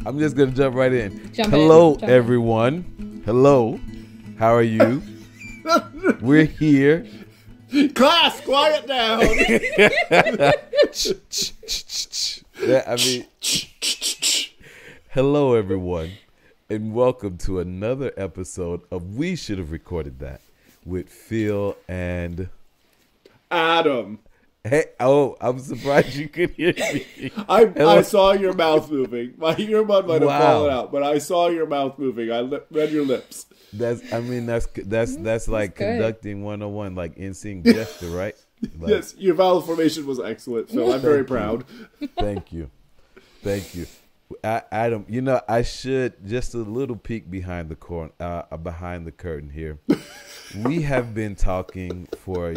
I'm just gonna jump right in. Hello, everyone. Hello. How are you? We're here. Class, quiet down. Hello, everyone, and welcome to another episode of We Should Have Recorded That with Phil and Adam. Hey, I'm surprised you could hear me. I saw your mouth moving. My earbud might have Wow. fallen out, but I saw your mouth moving. I read your lips. That's like good. conducting 101, like in-sync gesture, right? Like, Yes, your vowel formation was excellent, Phil. I'm very proud. Thank you. Adam, I should just a little peek behind the curtain here. We have been talking for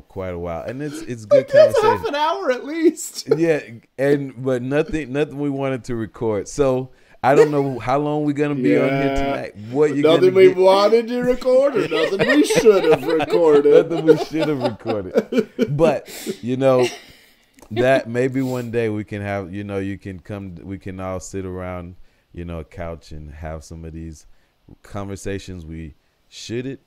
quite a while, and it's good That's conversation. half an hour at least. Yeah, but nothing we wanted to record. So I don't know how long we're gonna be on here tonight. What you Nothing gonna we get? wanted to record, or nothing we should have recorded. Nothing we should have recorded. But that maybe one day we can have you can come. We can all sit around a couch and have some of these conversations we should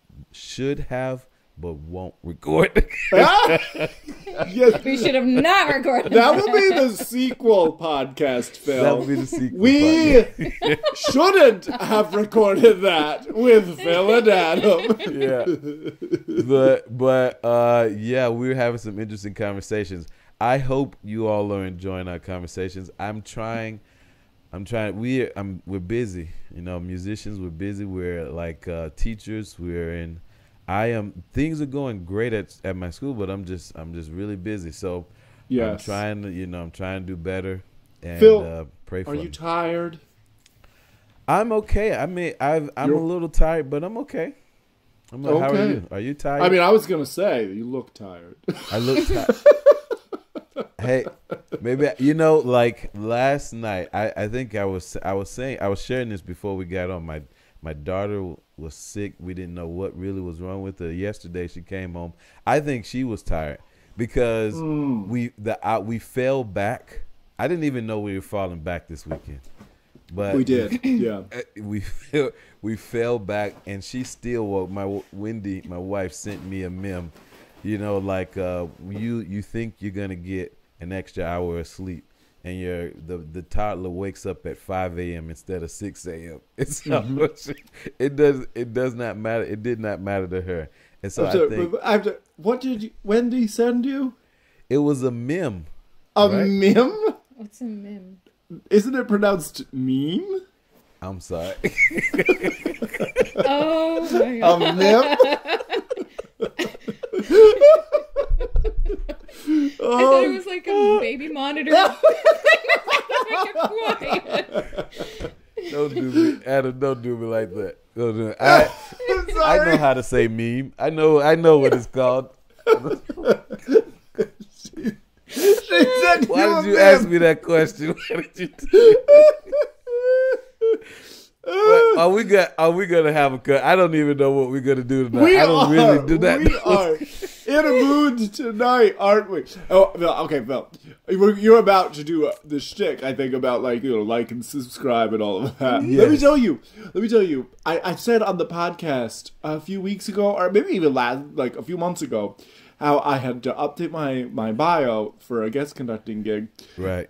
have but won't record. Yes, We should have not recorded that will be the sequel podcast, Phil. That would be the sequel. We shouldn't have recorded that with Phil and Adam. Yeah. But yeah, we're having some interesting conversations. I hope you all are enjoying our conversations. We're busy. Musicians, we're busy. We're like teachers. Things are going great at my school, but I'm just really busy. So Yes. I'm trying to do better and Phil, pray for Are me. you tired? I'm okay. I mean, I'm a little tired, but I'm okay. How are Okay. you? Are you tired? I mean, I was going to say, you look tired. I look tired. Hey, maybe like last night. I think I was sharing this before we got on. My daughter was sick. We didn't know what really was wrong with her. Yesterday she came home. I think she was tired because we fell back. I didn't even know we were falling back this weekend. But We did, yeah. we fell back, and she still woke. My wife sent me a meme. You think you're gonna get an extra hour of sleep, and the toddler wakes up at 5 a.m. instead of 6 a.m. It does not matter. It did not matter to her, and so I think what did Wendy send you? it was a meme. A Right? meme? What's a meme? Isn't it pronounced meme? I'm sorry. Oh my A god. meme? I thought it was like a baby monitor. Make it quiet. Don't do me, Adam. Don't do me like that. Don't do it. I know how to say meme. I know what it's called. She said Why you did you a ask meme. me that question? Why did you do Are we gonna have a cut? I don't even know what we're gonna do tonight. I don't really do that. We are in a mood tonight, aren't we? Oh, Phil, okay, Phil. You're about to do the shtick, I think, about like and subscribe and all of that. Yes. Let me tell you. I said on the podcast a few weeks ago, or maybe even a few months ago, how I had to update my bio for a guest conducting gig. Right.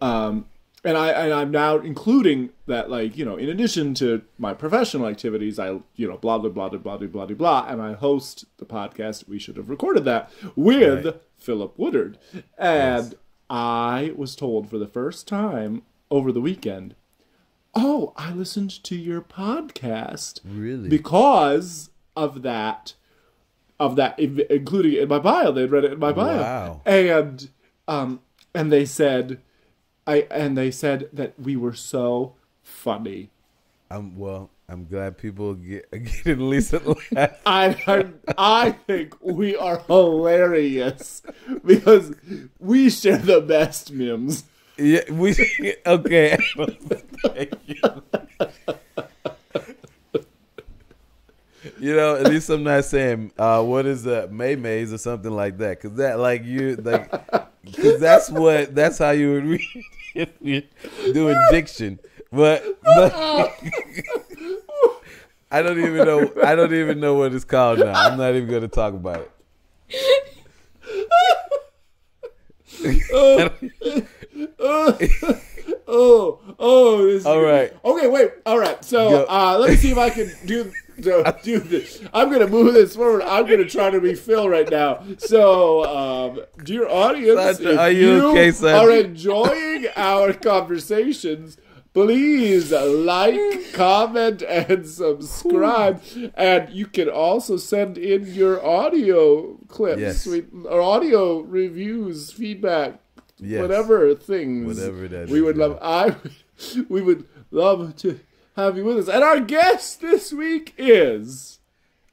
And I'm now including that, in addition to my professional activities, I, blah, blah, blah, blah, blah, blah, blah, blah, and I host the podcast. We should have recorded that with Right. Philip Woodard. And Yes. I was told for the first time over the weekend, oh, I listened to your podcast. Really? Because of that, including it in my bio. They'd read it in my bio. Wow. And they said... they said that we were so funny. I'm glad people get at least a laugh. I think we are hilarious because we share the best memes. Yeah, we okay. Thank you. At least I'm not saying what is that Maymays or something like that, because that's how you would read if you're doing diction. but Oh, I don't even know. I don't even know what it's called now. I'm not even going to talk about it. This is All right. Okay, wait. All right. So let me see if I can do this. I'm going to move this forward. I'm going to try to be Phil right now. So, dear audience, Sandra, if are you okay, Sandra? are enjoying our conversations, please like, comment, and subscribe. And you can also send in your audio clips, Yes. or audio reviews, feedback, Yes. whatever things. Whatever that we is, would yeah. we would love to have you with us. And our guest this week is...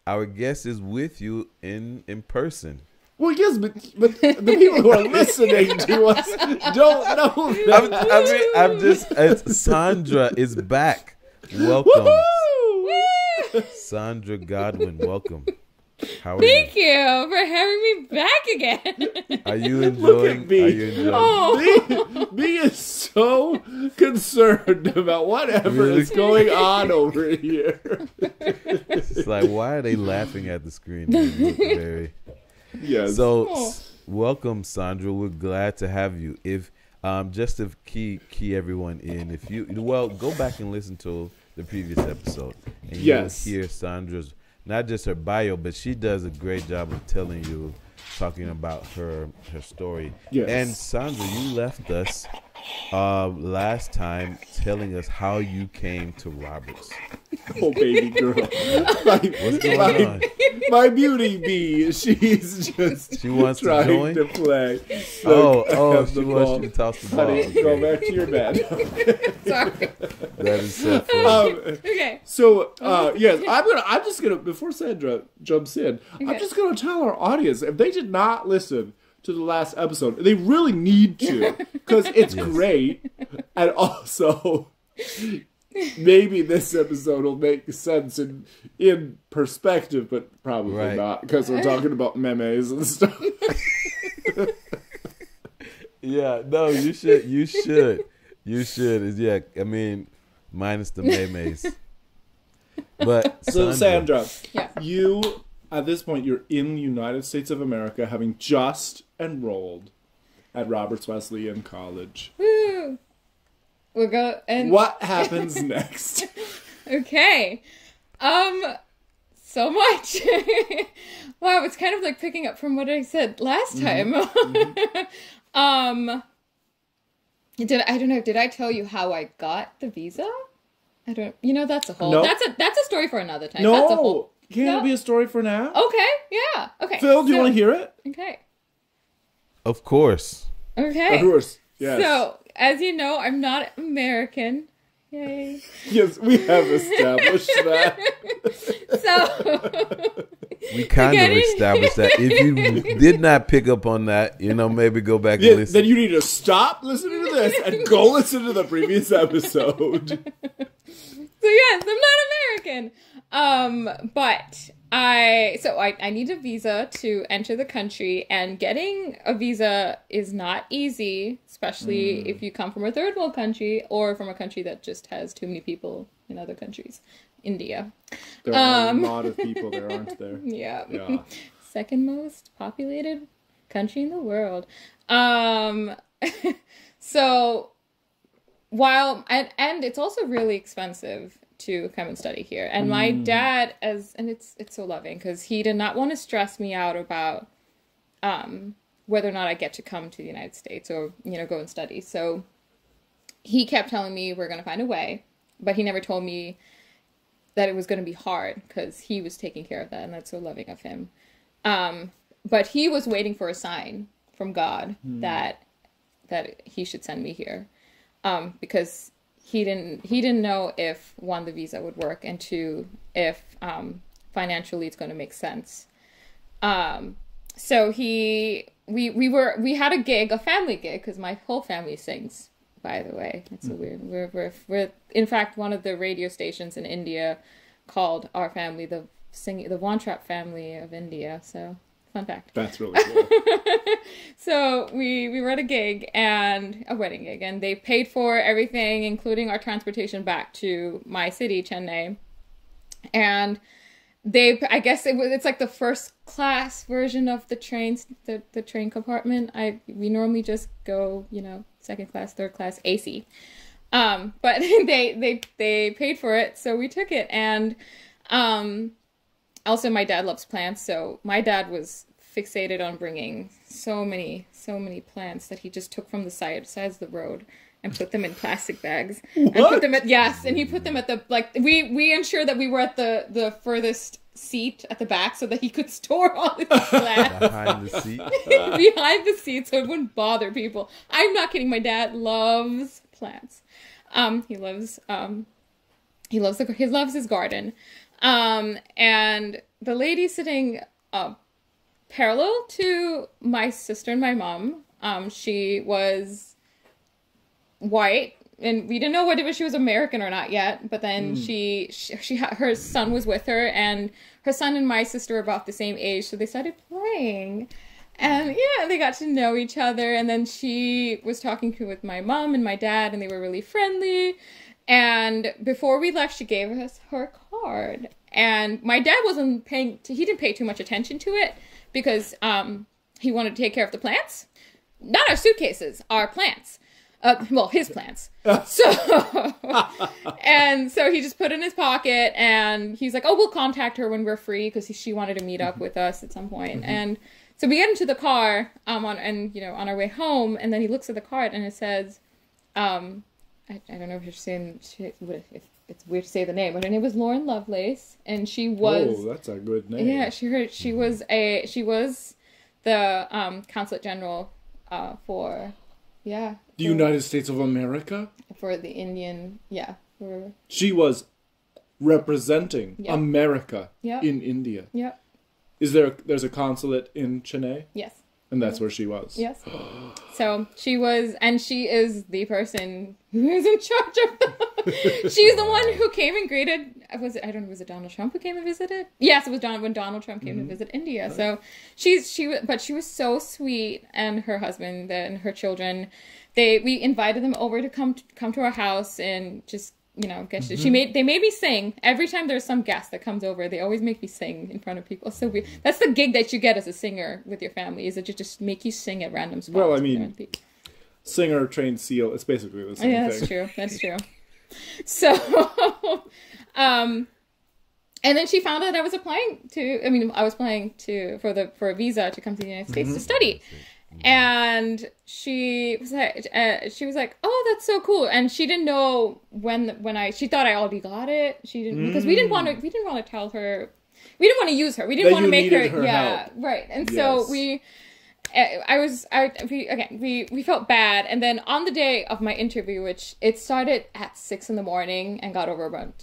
Our guest is with you in person. Well, yes, but the people who are listening to us don't know that. I'm just. Sandra is back. Welcome, Woo! Sandra Godwin. Welcome. How are thank you for having me back again. Are you Look at enjoying? me. Are you enjoying? Oh, Me is so concerned about whatever Really? is going on over here. It's like, why are they laughing at the screen? They look very. Yes. So, Oh. welcome, Sandra. We're glad to have you. If just to key everyone in, if you go back and listen to the previous episode, and Yes. you'll hear Sandra's not just her bio, but she does a great job of talking about her story. Yes. And Sandra, you left us last time telling us how you came to Roberts. Oh, baby girl. What's going on? My beauty bee, she's just She wants to trying join? to play. Oh, she the wants ball. you to toss the ball. Honey, go Okay. back to your bed. sorry. That is so funny. Okay. So yes, I'm just gonna before Sandra jumps in, I'm Okay. just gonna tell our audience if they did not listen to the last episode, they really need to because it's great, and also maybe this episode will make sense in perspective, but probably Right. not because we're talking about memes and stuff. Yeah, no, you should. Yeah, I mean, minus the maymays. But So Sandra, Yeah. you at this point you're in the United States of America, having just enrolled at Roberts Wesleyan College. Woo. We'll go and What happens next? okay. So much. Wow, it's kind of like picking up from what I said last time. I don't know, did I tell you how I got the visa? I don't, that's a whole, No. that's a story for another time. That's a whole, No, can't No. it be a story for now? okay, yeah, okay. Phil, do you So- want to hear it? Okay. of course, Okay. Of course. Yes. So, as you know, I'm not American. Yay. Yes, we have established that. So, we kind of Getting- established that. If you did not pick up on that, maybe go back and Yeah, listen. then you need to stop listening to this and go listen to the previous episode. so yes, I'm not American. But I need a visa to enter the country, and getting a visa is not easy, especially if you come from a third world country or from a country that just has too many people in other countries. India. There are a lot of people there, aren't there? Yeah. Yeah. Second most populated country in the world. So while and it's also really expensive to come and study here. And my dad it's so loving because he did not want to stress me out about whether or not I get to come to the United States or go and study. So he kept telling me we're going to find a way, but he never told me that it was going to be hard because he was taking care of that, and that's so loving of him. But he was waiting for a sign from God that he should send me here, because he didn't know if, one, the visa would work, and two, if financially it's going to make sense. So we had a gig, a family gig, because my whole family sings. By the way, it's so weird. We're in fact one of the radio stations in India called our family the Von Trapp family of India. So Fun fact. That's really cool. So we were at a wedding gig, and they paid for everything, including our transportation back to my city, Chennai. And I guess it's like the first class version of the trains, the train compartment. We normally just go, second class, third class, AC. But they paid for it, so we took it. And also my dad loves plants, so my dad was fixated on bringing so many plants that he just took from the sides of the road and put them in plastic bags. What? And put them and he put them at the, we ensured that we were at the furthest seat at the back so that he could store all his plants Behind the seat. behind the seat so it wouldn't bother people. I'm not kidding. My dad loves plants. He loves his garden. And the lady sitting parallel to my sister and my mom, she was white, and we didn't know whether she was American or not yet, but then her son was with her, and her son and my sister were about the same age, so they started playing. And they got to know each other, and then she was talking with my mom and my dad, and they were really friendly. And before we left, she gave us her card. And my dad he didn't pay too much attention to it, because he wanted to take care of the plants. Not our suitcases, our plants. His plants. And so he just put it in his pocket, and he's like, "Oh, we'll contact her when we're free," because she wanted to meet up with us at some point. And so we get into the car on our way home, and then he looks at the card, and it says, I don't know if you're saying if it's weird to say the name, but her name was Lauren Lovelace, and she was. Oh, that's a good name. Yeah, she was the consulate general for. Yeah. The United States of America? For the Indian, She was representing America in India. Yep. There's a consulate in Chennai? Yes. And that's where she was? Yes. So she is the person who is in charge of them. She's the one who came and greeted, was it Donald Trump who came and visited? Yes, it was when Donald Trump came to visit India. So she was so sweet, and her husband and her children, we invited them over to come to our house and just, they made me sing. Every time there's some guest that comes over, they always make me sing in front of people. So that's the gig that you get as a singer with your family, is that you just make you sing at random spots. Well, I mean, singer, trained seal, it's basically the same thing. That's true. So, and then she found out I was applying for a visa to come to the United States to study. And she was like, "Oh, that's so cool." And she didn't know she thought I already got it. She didn't, because we didn't want to tell her, we didn't want to use her. We didn't want to make her help. Right. And so we felt bad. And then on the day of my interview, which it started at 6 a.m. and got over about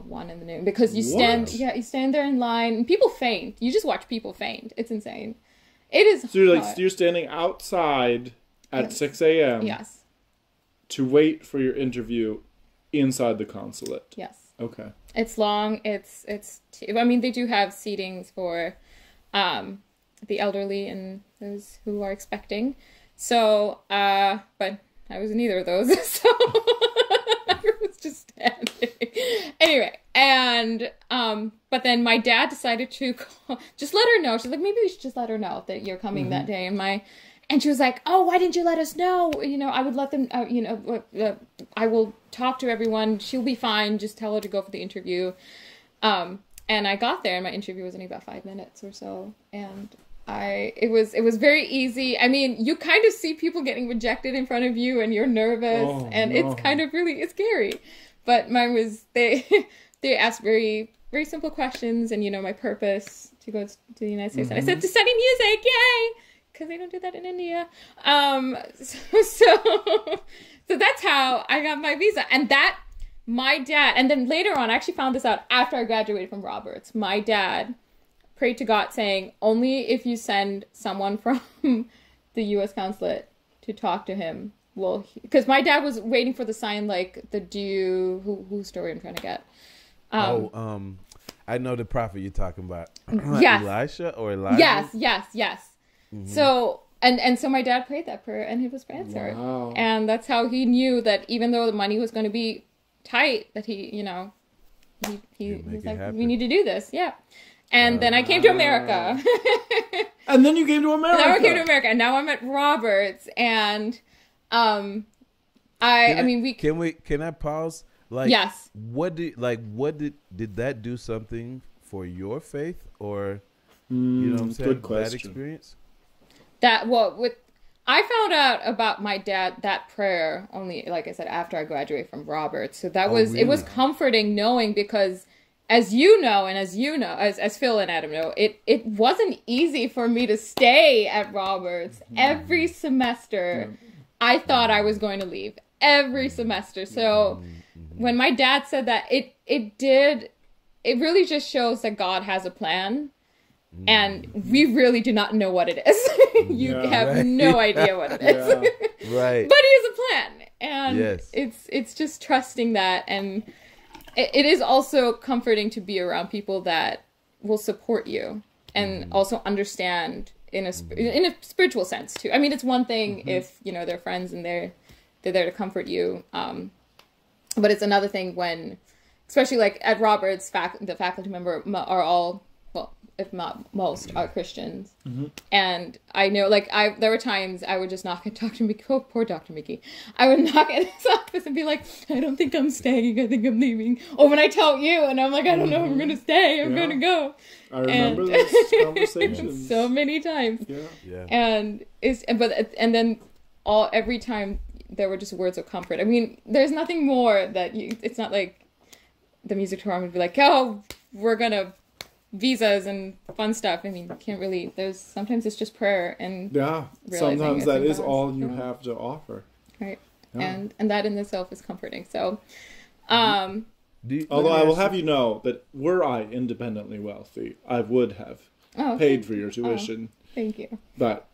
1 in the noon, because you stand there in line and people faint. You just watch people faint. It's insane. It is. So you're standing outside at 6 a.m. Yes. To wait for your interview inside the consulate. Yes. Okay. It's long. They do have seatings for the elderly and those who are expecting. So, but I was in neither of those, so I was just standing. Anyway, and but then my dad decided to just let her know. She's like, maybe we should just let her know that you're coming that day. And she was like, "Oh, why didn't you let us know? I would let them. I will talk to everyone. She'll be fine. Just tell her to go for the interview." And I got there, and my interview was only about 5 minutes or so, and it was very easy. I mean, you kind of see people getting rejected in front of you, and you're nervous, it's kind of it's scary. But mine was they asked very, very simple questions, and my purpose to go to the United States. And I said, to study music, yay! Because they don't do that in India. So that's how I got my visa. And my dad, and then later on, I actually found this out after I graduated from Roberts. My dad prayed to God saying, only if you send someone from the U.S. consulate to talk to him because my dad was waiting for the sign, like whose story I'm trying to get. I know the prophet you're talking about. Yes. Elisha or Elijah? Yes. So so my dad prayed that prayer and it was answered. Wow. And that's how he knew that even though the money was going to be tight, that he was like, we need to do this. Yeah. And then I came to America. And then you came to America. Now I came to America, and now I'm at Roberts, and can I pause? Like, yes. Did that do something for your faith, or you know what I'm saying? Good question. That experience. I found out about my dad, that prayer, only, like I said, after I graduated from Roberts. So that was, really? It was comforting knowing, because as you know, as Phil and Adam know, it wasn't easy for me to stay at Roberts. Every semester, I thought I was going to leave. Every semester. So when my dad said that, it really just shows that God has a plan. And we really do not know what it is. You have no idea what it is. Right. But he has a plan. And it's just trusting that. And it is also comforting to be around people that will support you and also understand in a spiritual sense too. I mean, it's one thing if, they're friends and they're there to comfort you. But it's another thing when, especially like at Roberts, the faculty member are all, well, if not most, are Christians. And I know, like, there were times I would just knock at Dr. Mickey. Oh, poor Dr. Mickey. I would knock at his office and be like, I don't think I'm staying. I think I'm leaving. Or when I tell you, and I'm like, I don't know if I'm going to stay. I'm going to go. I remember those conversations. So many times. Yeah. And then every time there were just words of comfort. I mean, there's nothing more that it's not like the music department would be like, oh, we're going to visas and fun stuff. I mean, you can't really, sometimes it's just prayer and sometimes that is all you have to offer. Right. And that in itself is comforting. So although I will have you know that were I independently wealthy, I would have paid for your tuition. Thank you. But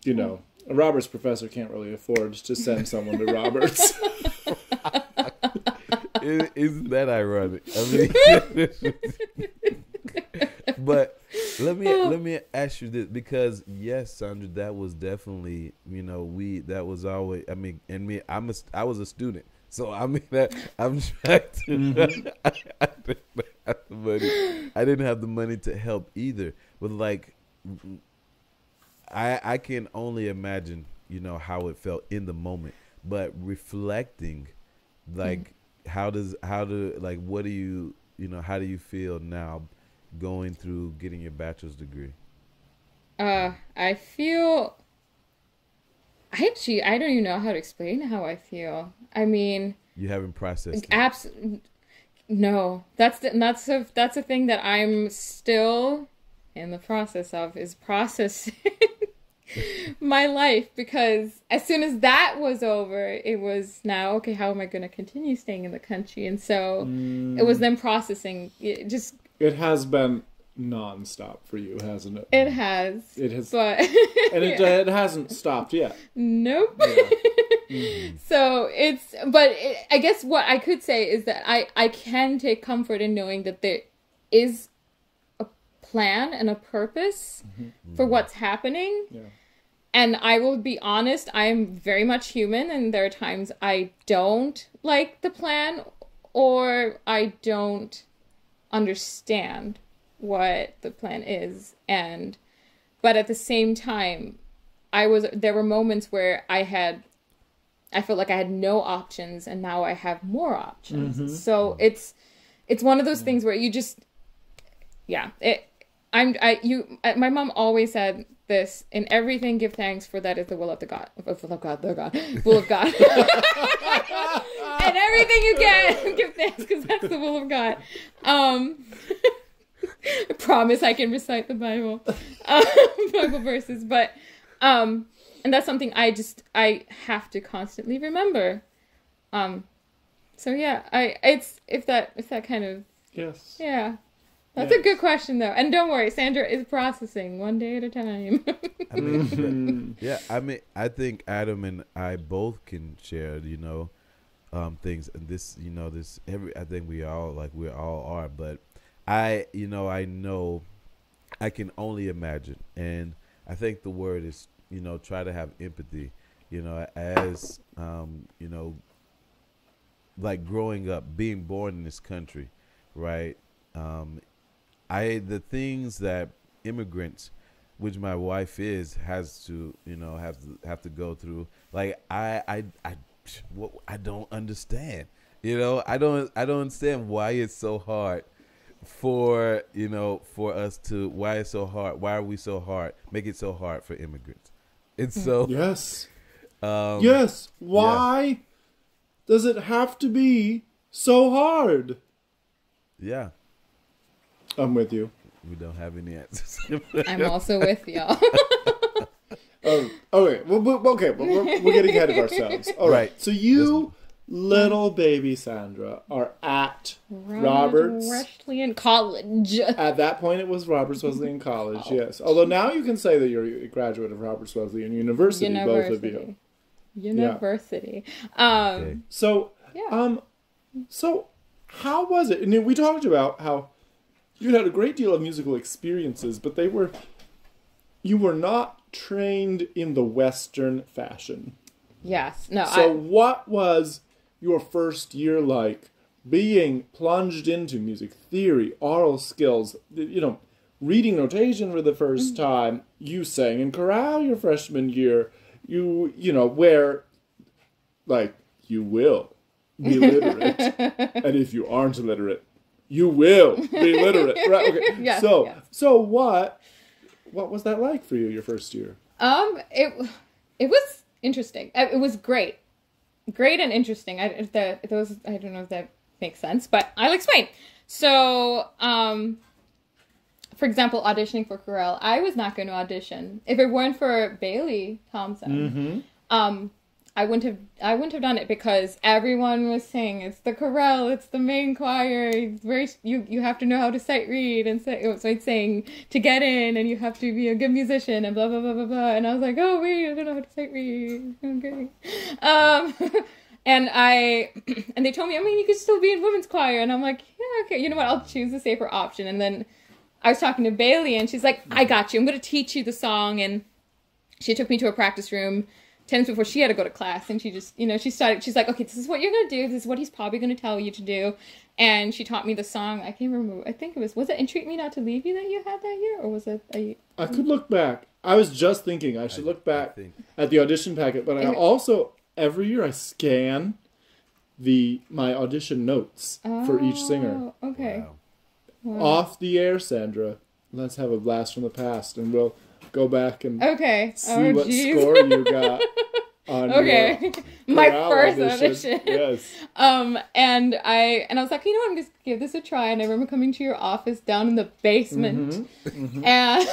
a Roberts professor can't really afford to send someone to Roberts. Isn't that ironic? I mean, but let me ask you this, because yes, Sandra, that was definitely, that was always, I mean, and me, I was a student, so I mean that I'm trying to. I didn't have the money to help either, but like, I can only imagine, how it felt in the moment, but reflecting, like, how do you feel now going through getting your bachelor's degree? I feel, I don't even know how to explain how I feel. I mean, you haven't processed it. Absolutely. No, that's the thing that I'm still in the process of, is processing my life, because as soon as that was over, it was now, okay, how am I going to continue staying in the country? And so it was then processing. It has been nonstop for you, hasn't it? It has. But and it hasn't stopped yet. Nope. So I guess what I could say is that I can take comfort in knowing that there is a plan and a purpose for what's happening. Yeah. And I will be honest, I am very much human, and there are times I don't like the plan, or I don't understand what the plan is. But at the same time, there were moments where I felt like I had no options, and now I have more options. So it's one of those things where you just, my mom always said this: in everything give thanks, for that is the will of God. And everything you get, give thanks, because that's the will of God. I promise I can recite the Bible verses, but and that's something I have to constantly remember. So yeah, if that kind of, yes, yeah. That's a good question, though. And don't worry, Sandra is processing one day at a time. I mean, I think Adam and I both can share, things. And this, I think we all are. But I know I can only imagine, and I think the word is, try to have empathy, as, like growing up, being born in this country, right? The things that immigrants, which my wife has to, have to go through. Like I don't understand. I don't understand why it's so hard for us to, why it's so hard. Why are we so hard? Make it so hard for immigrants. It's so yes. Yes. Why does it have to be so hard? Yeah. I'm with you. We don't have any answers. I'm also with y'all. Okay. But we're getting ahead of ourselves. All right. So you, little baby Sandra, are at Roberts Wesleyan College. At that point, it was Roberts Wesleyan College. Yes. Although now you can say that you're a graduate of Roberts Wesleyan University. Both of you. University. Okay. So, so how was it? And we talked about how you had a great deal of musical experiences, but you were not trained in the Western fashion. Yes. No. So what was your first year like, being plunged into music theory, oral skills, reading notation for the first time? You sang in chorale your freshman year. Where, like, you will be literate. And if you aren't literate, you will be literate. Right? Okay. Yes, So what was that like for you, your first year? It was interesting. It was great and interesting. I don't know if that makes sense, but I'll explain. So, for example, auditioning for chorale, I was not going to audition if it weren't for Bailey Thompson. Mm-hmm. I wouldn't have done it because everyone was saying it's the chorale, it's the main choir. It's you have to know how to sight read and so it's saying to get in, and you have to be a good musician and blah blah blah blah blah. And I was like, oh wait, I don't know how to sight read. Okay. And they told me, you could still be in women's choir, and I'm like, yeah, okay, you know what? I'll choose the safer option. And then I was talking to Bailey, and she's like, I got you. I'm going to teach you the song. And she took me to a practice room 10 minutes before she had to go to class, and she just, she's like, okay, this is what you're going to do. This is what he's probably going to tell you to do. And she taught me the song. I can't remember. I think was it Entreat Me Not to Leave You that you had that year? Or was it? I could look back. I was just thinking I should look back at the audition packet, but I also, every year I scan my audition notes for each singer. Okay. Wow. Off the air, Sandra. Let's have a blast from the past, and we'll go back and see what score you got on your my first audition. Yes. And I was like, I'm just give this a try. And I remember coming to your office down in the basement, and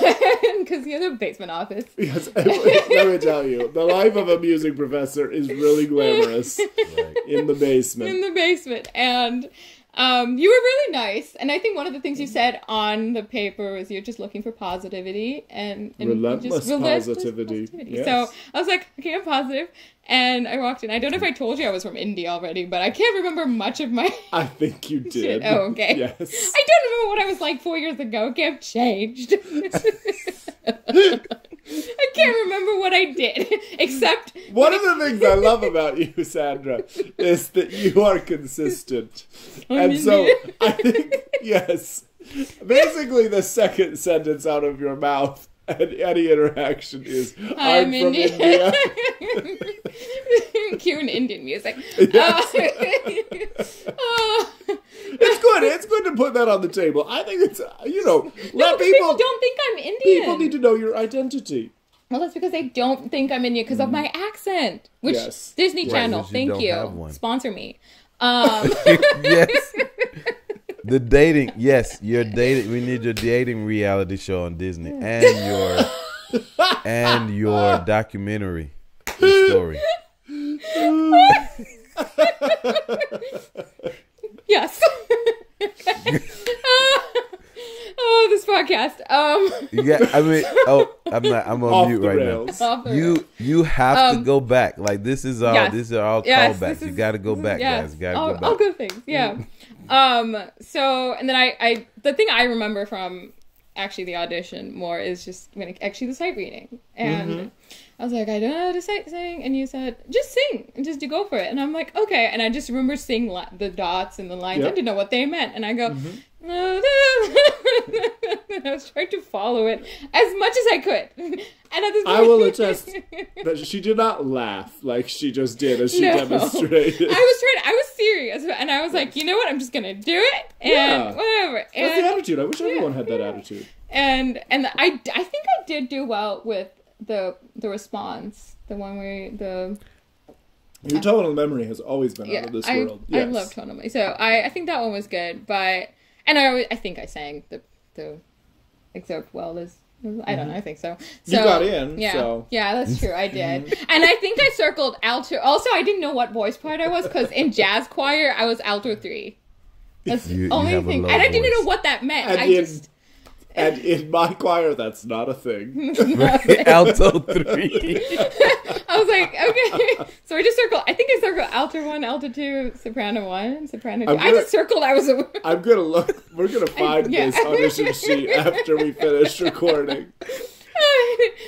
because you have a basement office. Yes. Let me tell you, the life of a music professor is really glamorous in the basement. In the basement, and. You were really nice, and I think one of the things you said on the paper was you're just looking for positivity and relentless positivity. Yes. So I was like, okay, I'm positive, and I walked in. I don't know if I told you I was from India already, but I can't remember much of my. I think you did. Shit. Oh, okay. Yes. I don't remember what I was like 4 years ago. Okay, I've changed. I can't remember what I did, except... One of the things I love about you, Sandra, is that you are consistent. So, I think, yes, basically the second sentence out of your mouth and any interaction is, I'm from India. Cue Indian music. Yes. It's good to put that on the table. I think it's, people don't think I'm Indian. People need to know your identity. Well, that's because they don't think I'm Indian because of my accent. Which, Disney Channel, thank you. Sponsor me. Yes. The dating, your dating. We need your dating reality show on Disney and your documentary story. Yes. This podcast. I'm on Off mute the right rails. Off the rails. You have to go back. Like this is all Yes. these are all Yes, callbacks. You got to go back, guys. You got to all, go back. all good things. Yeah. So and then I the thing I remember from actually the audition more is just when actually the sight reading, and I was like, I don't know how to sight sing, and you said just sing and just go for it, and I'm like, okay, and I just remember seeing the dots and the lines. I didn't know what they meant, and I go. I was trying to follow it as much as I could. And at this point, I will attest that she did not laugh like she just did as she demonstrated. I was serious, and I was like, you know what, I'm just gonna do it, and whatever. That's the attitude. I wish everyone had that attitude. And I think I did do well with the response, the one where your tonal memory has always been out of this world. Yes. I love tonal memory, so I think that one was good, but. And I think I sang the excerpt well. I don't know. I think so. You got in. Yeah, so. Yeah, that's true. I did. And I think I circled alto. Also, I didn't know what voice part I was because in jazz choir I was alto 3. That's the only thing. And I didn't know what that meant. And in my choir, that's not a thing. Alto 3. I was like, okay. So I just circled. I think I circled alto 1, alto 2, soprano 1. Soprano 2. I just circled. I'm gonna look. We're gonna find this audition sheet after we finish recording.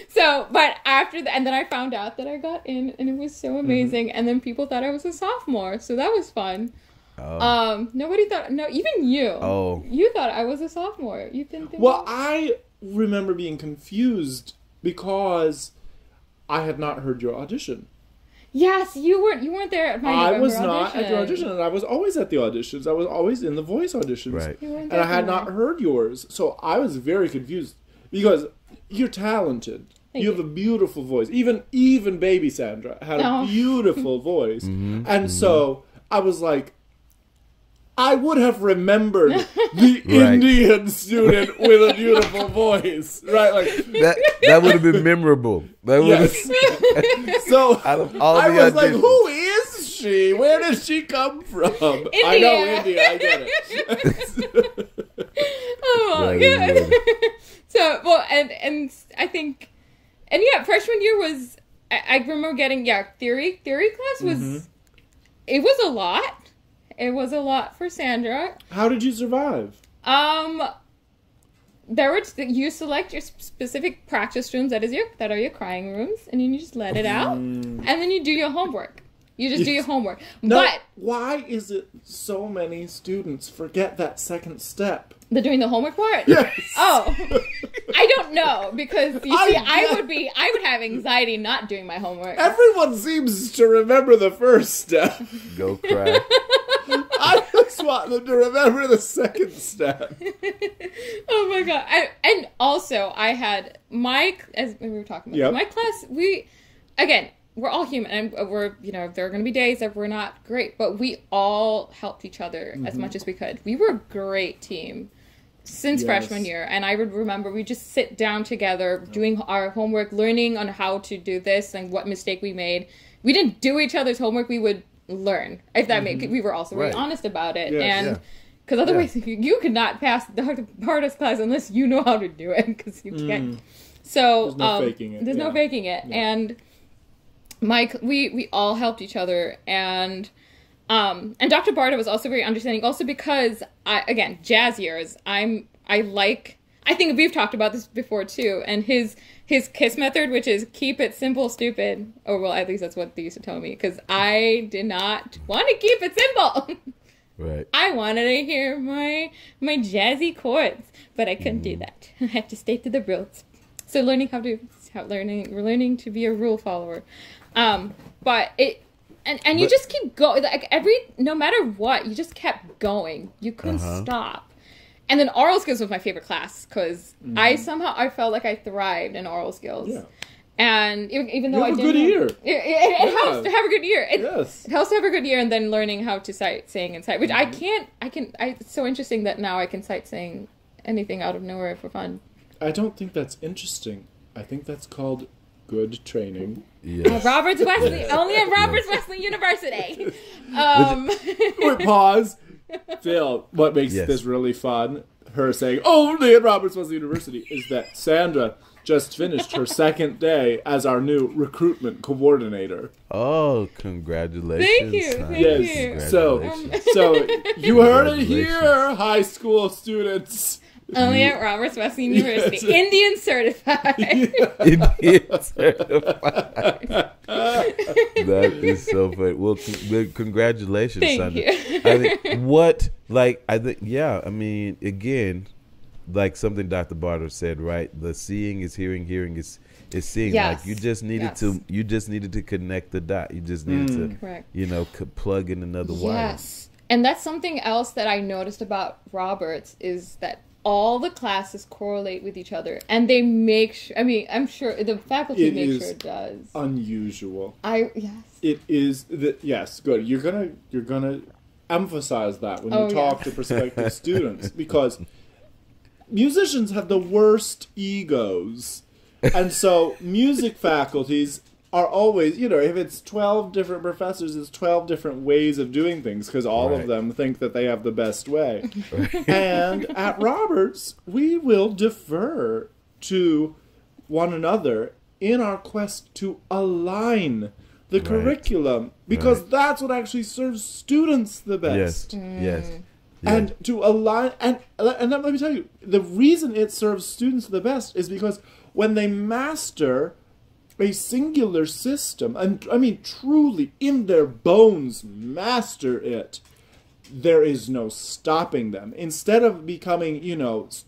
So, but after that, and then I found out that I got in, and it was so amazing. And then people thought I was a sophomore, so that was fun. Nobody thought. No, even you. Oh, you thought I was a sophomore. You didn't think. Well, I remember being confused because I had not heard your audition. Yes, you weren't. You weren't there at my November I was audition. not at your audition, and I was always at the auditions. I was always in the voice auditions, right? And I had not heard yours, so I was very confused because you're talented. You have a beautiful voice. Even baby Sandra had a beautiful voice, and so I was like. I would have remembered the Indian student with a beautiful voice, right? Like that would have been memorable. That would So out of all I the was like, auditions. "Who is she? Where did she come from?" India. I know India. I get it. Oh yeah. So well, and I think, and yeah, freshman year was. I remember getting theory class was. It was a lot. It was a lot for Sandra. How did you survive? You select your specific practice rooms that are your crying rooms, and then you just let it out, and then you do your homework. You just do your homework. No, but why is it so many students forget that second step? They're doing the homework part? Yes. Oh, I don't know because you see, I would have anxiety not doing my homework. Everyone seems to remember the first step. Go cry. I just want them to remember the second step. Oh my god! And also, I had as we were talking about my class. We're all human, and we're there are going to be days that we're not great, but we all helped each other as much as we could. We were a great team since freshman year, and I would remember we just sit down together doing our homework, learning on how to do this and what mistake we made. We didn't do each other's homework; we would learn. If that we were also very honest about it, and because otherwise you could not pass the hardest class unless you know how to do it because you can't. So there's no faking it. There's no faking it, and. Mike, we all helped each other, and Dr. Barta was also very understanding. Also because jazz years, I think we've talked about this before too. And his KISS method, which is keep it simple, stupid. Or well, at least that's what they used to tell me because I did not want to keep it simple. Right. I wanted to hear my jazzy chords, but I couldn't do that. I had to stay to the rules. So we're learning to be a rule follower. But it, and you just keep going, like no matter what, you just kept going. You couldn't stop. And then oral skills was my favorite class because I felt like I thrived in oral skills. Yeah. And even though I didn't, good ear. It helps to have a good ear. It helps to have a good ear, and then learning how to sing and sight, which it's so interesting that now I can sing anything out of nowhere for fun. I don't think that's interesting. I think that's called good training. Yes. Roberts Wesley, only at Roberts Wesley University. Wait, pause. Phil, what makes this really fun, her saying only at Roberts Wesley University, is that Sandra just finished her second day as our new recruitment coordinator. Oh, congratulations! Thank you, son. thank Yes. you. So you heard it here, high school students. Only at Roberts Wesleyan University. Indian certified. Indian certified. That is so funny. Well, congratulations, Thank Sandra. you. I think, yeah, I mean, again, like something Dr. Barter said, right? The seeing is hearing, hearing is seeing. Yes. Like you just needed to connect the dot. You just needed to, Correct. plug in another wire. Yes. And that's something else that I noticed about Roberts is that all the classes correlate with each other, and they make sure. I mean, I'm sure the faculty makes sure it does. Unusual. Yes. It is. Yes, good. You're gonna emphasize that when you talk to prospective students, because musicians have the worst egos, and so music faculties are always, if it's 12 different professors, it's 12 different ways of doing things, because all of them think that they have the best way. And at Roberts, we will defer to one another in our quest to align the curriculum, because that's what actually serves students the best. Yes. And to align, and let me tell you, the reason it serves students the best is because when they master a singular system, and I mean truly in their bones master it, there is no stopping them. Instead of becoming,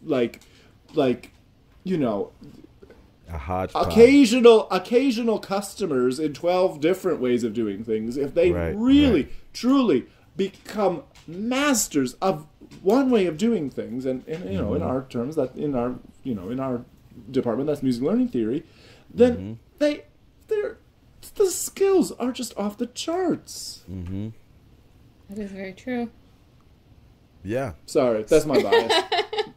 like A hodgepodge. occasional customers in 12 different ways of doing things, if they really, truly become masters of one way of doing things, and in our terms, that in our department, that's music learning theory, then the skills are just off the charts. That is very true. Yeah. Sorry, that's my bias.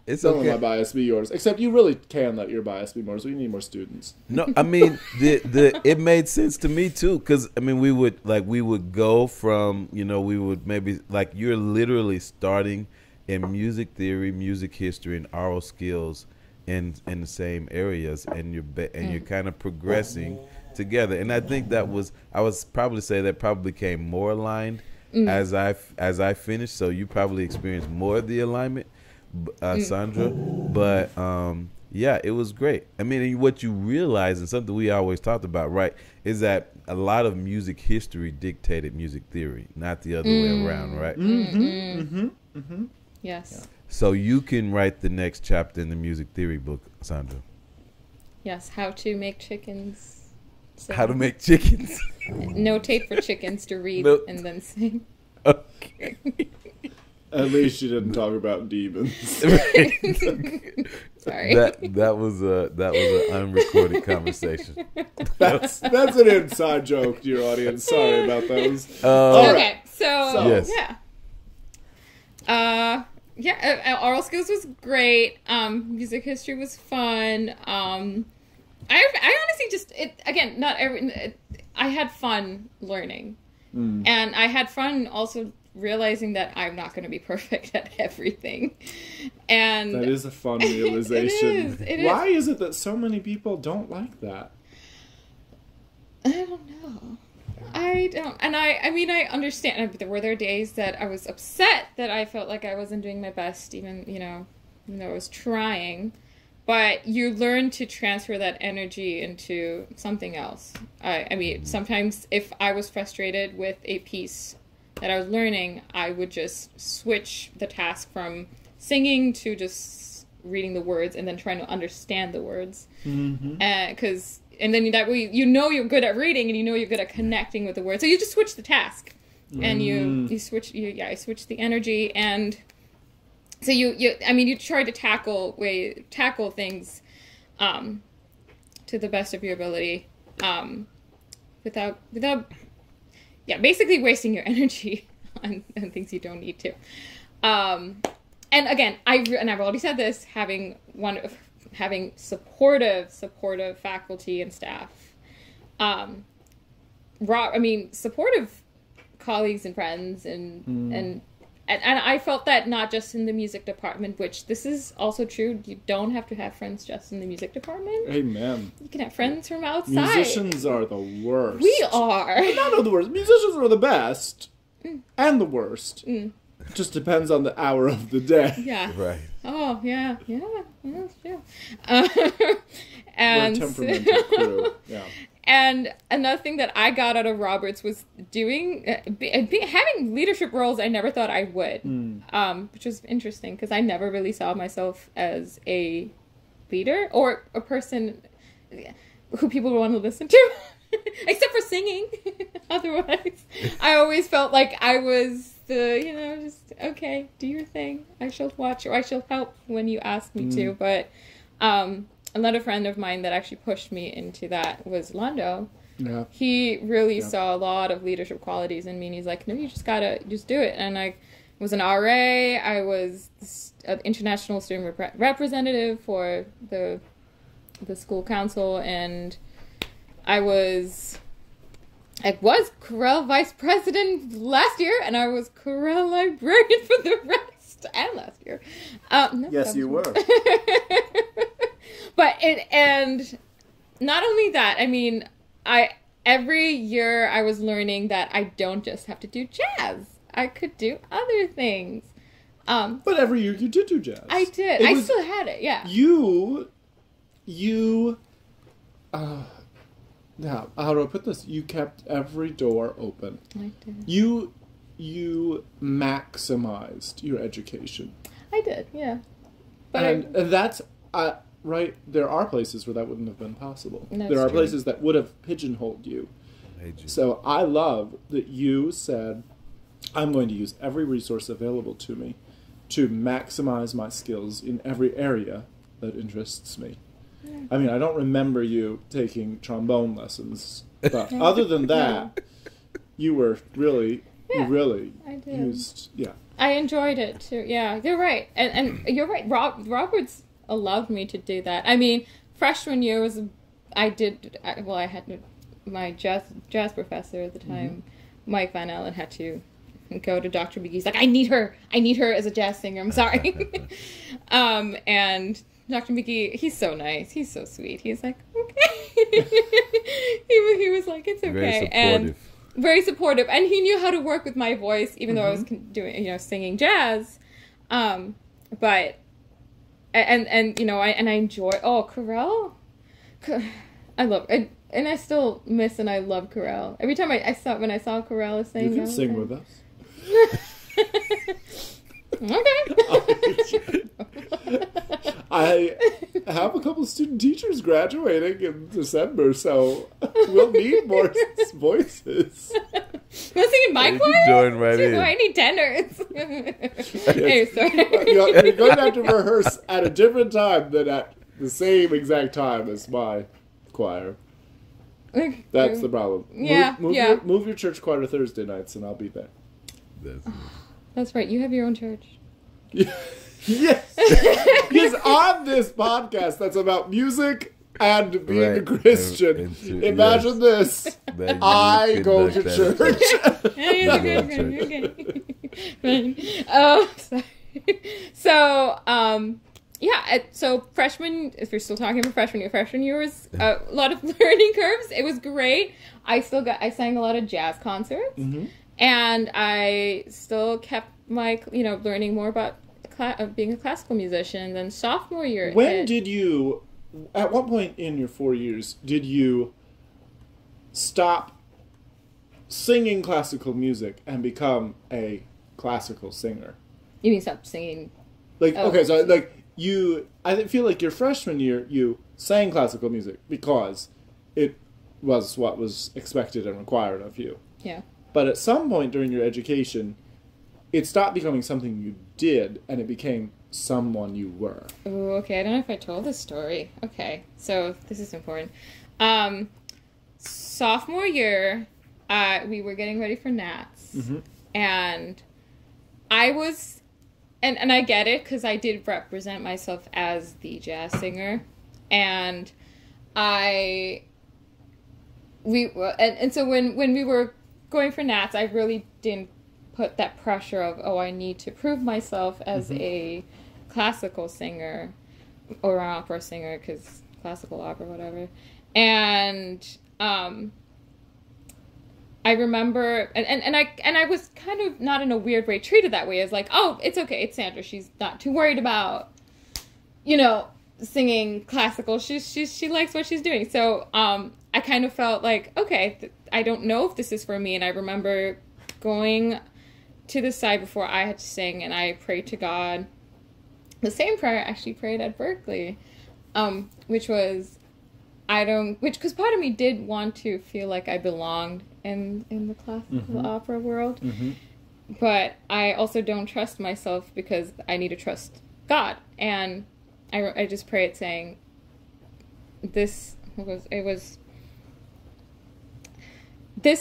It's Don't okay. let my bias be yours. Except you really can let your bias be more, so you need more students. No, I mean it made sense to me too, because I mean we would go from we would maybe like you're literally starting in music theory, music history, and oral skills in the same areas, and you're kind of progressing together. And I think I was probably say that probably became more aligned as I finished. So you probably experienced more of the alignment, Sandra. But yeah, it was great. I mean, and what you realize, and something we always talked about, right, is that a lot of music history dictated music theory, not the other way around, right? Yes. Yeah. So you can write the next chapter in the music theory book, Sandra. Yes. How to make chickens. Sing. How to make chickens. Notate for chickens to read and then sing. Okay. At least you didn't talk about demons. Sorry. That was an unrecorded conversation. That's an inside joke to your audience. Sorry about those. All right. Okay, so Yes. Oral skills was great. Music history was fun. I honestly just I had fun learning, and I had fun also realizing that I'm not going to be perfect at everything. And that is a fun realization. It is. Why is it that so many people don't like that? I don't know. I don't. And I mean, I understand. Were there days that I was upset that I felt like I wasn't doing my best, even though I was trying. But you learn to transfer that energy into something else. I mean, sometimes if I was frustrated with a piece that I was learning, I would just switch the task from singing to just reading the words and then trying to understand the words. And then that way you're good at reading and you're good at connecting with the words. So you just switch the task and you switch the energy, and so you try to tackle things to the best of your ability without basically wasting your energy on things you don't need to. And again, I've already said this, having supportive faculty and staff. Supportive colleagues and friends and and I felt that not just in the music department, which this is also true. You don't have to have friends just in the music department. Amen. You can have friends from outside. Musicians are the worst. We are. Not the worst. Musicians are the best and the worst. Just depends on the hour of the day. Yeah. Right. Oh, yeah. That's true. And we're a temperamental crew. Yeah. And another thing that I got out of Roberts was doing, having leadership roles I never thought I would, which was interesting because I never really saw myself as a leader or a person who people would want to listen to, except for singing. Otherwise, I always felt like I was just, okay, do your thing. I shall watch or I shall help when you ask me to. But, another friend of mine that actually pushed me into that was Londo. Yeah. He really saw a lot of leadership qualities in me, and he's like, no, you just gotta just do it. And I was an RA. I was an international student representative for the school council, and I was Corel vice president last year, and I was Corel librarian for the rest and last year. No, Yes, you were. But and not only that, I mean, every year I was learning that I don't just have to do jazz. I could do other things. But every year you did do jazz. I did. I still had it, yeah. Now, how do I put this? You kept every door open. I did. You maximized your education. I did, yeah. But And that's... right, there are places where that wouldn't have been possible. There are true. places that would have pigeonholed you. So I love that you said, I'm going to use every resource available to me to maximize my skills in every area that interests me. Yeah. I mean, I don't remember you taking trombone lessons, but other than that, you were really, you really used, I enjoed it too. Yeah, you're right. And you're right. Robert's allowed me to do that. I mean, freshman year I had my jazz professor at the time, Mike Van Allen, had to go to Dr. McGee's like, I need her as a jazz singer. I'm sorry. And Dr. McGee, he's so nice. He's so sweet. He's like, okay. he was like, it's okay. And very supportive. And he knew how to work with my voice, even though I was doing, singing jazz. But and I enjoy. Oh, Corel, I love it, and I still miss and I love Corel. Every time I saw Corel sing, you can sing with us. Okay. I have a couple of student teachers graduating in December, so we'll need more voices. Want to sing in my choir? Join right in. I need tenors. Hey, sorry. You're going to have to rehearse at a different time than at the same exact time as my choir. That's the problem. Yeah, Move your church choir to Thursday nights, and I'll be there. That's right. You have your own church. Yes. Because on this podcast that's about music and being a Christian, imagine this. I go to church. Sorry. So freshman, if you're still talking about freshman year was a lot of learning curves. It was great. I sang a lot of jazz concerts, and I still kept my, learning more about being a classical musician. Then sophomore year, at what point in your 4 years did you stop singing classical music and become a classical singer? You mean stop singing? I feel like your freshman year you sang classical music because it was what was expected and required of you. Yeah. But at some point during your education, it stopped becoming something you did, and it became someone you were. Ooh, okay. I don't know if I told this story. Okay, so this is important. Sophomore year, we were getting ready for Nats, and I was, and I get it because I did represent myself as the jazz singer, and so when we were going for Nats, I really didn't put that pressure of, oh, I need to prove myself as a classical singer or an opera singer, because classical opera, whatever. And I remember, and I was kind of not in a weird way treated that way, as like, oh, it's okay, it's Sandra, she's not too worried about, you know, singing classical. She likes what she's doing. So I kind of felt like, okay, I don't know if this is for me. And I remember going to the side before I had to sing, and I prayed to God the same prayer I actually prayed at Berkeley, which was, because part of me did want to feel like I belonged in the classical opera world, but I also don't trust myself because I need to trust God. And I just prayed saying, this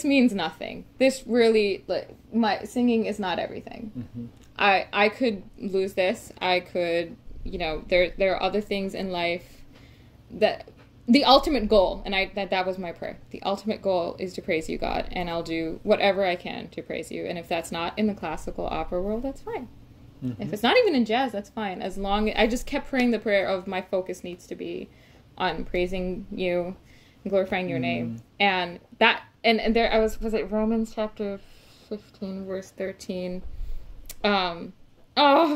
means nothing. This really, like, my singing is not everything. I could lose this. I could, you know, there are other things in life that the ultimate goal, and that was my prayer. The ultimate goal is to praise you, God, and I'll do whatever I can to praise you. And if that's not in the classical opera world, that's fine. If it's not even in jazz, that's fine. As long as I just kept praying the prayer of, my focus needs to be on praising you and glorifying your name. And that, and there I was it Romans chapter 15 verse 13. Oh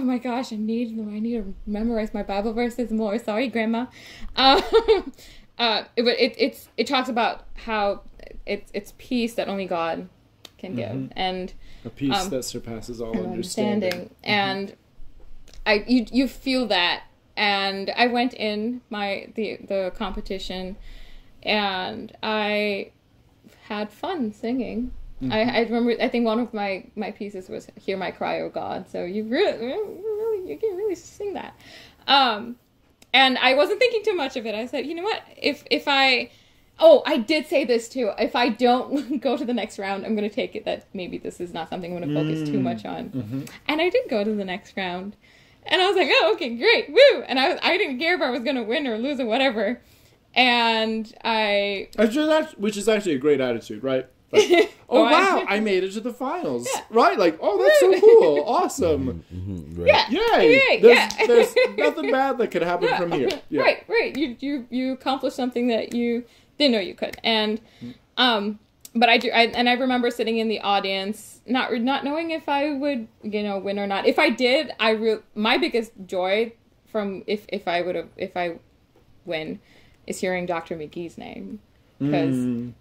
my gosh, I need to memorize my Bible verses more. Sorry, Grandma. It talks about how it's peace that only God can give, and a peace that surpasses all understanding. And you feel that. And I went in the competition, and I had fun singing. I remember, I think one of my pieces was "Hear My Cry, O God." So you can really sing that. And I wasn't thinking too much of it. I said, you know what? If I did say this too. If I don't go to the next round, I'm going to take it that maybe this is not something I'm going to focus too much on. And I did go to the next round. And I was like, oh, okay, great, woo! And I didn't care if I was going to win or lose or whatever. And which is actually a great attitude, right? Like, oh, wow, I made it to the finals. Yeah. Right? Like, oh, that's so cool. Awesome. Right. Yeah. Yay. There's nothing bad that could happen from here. Yeah. Right. You accomplished something that you didn't know you could. And but I remember sitting in the audience, not knowing if I would, win or not. If I did, my biggest joy from if I win is hearing Dr. McGee's name, because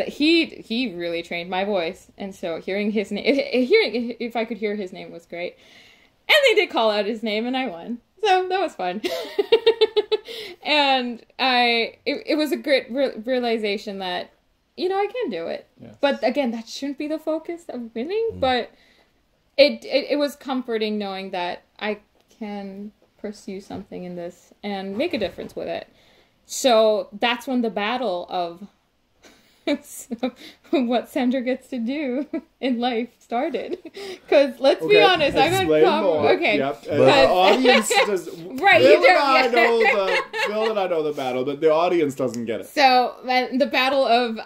he really trained my voice, and so hearing his name, if I could hear his name was great. And they did call out his name, and I won, so that was fun. And it was a great realization that, I can do it. Yes. But again, that shouldn't be the focus of winning. But it was comforting knowing that I can pursue something in this and make a difference with it. So that's when the battle of what Sandra gets to do in life started. Because let's be honest, I got problem. Okay, yep. The audience does. Right, Bill and I know the battle, but the audience doesn't get it. So the battle of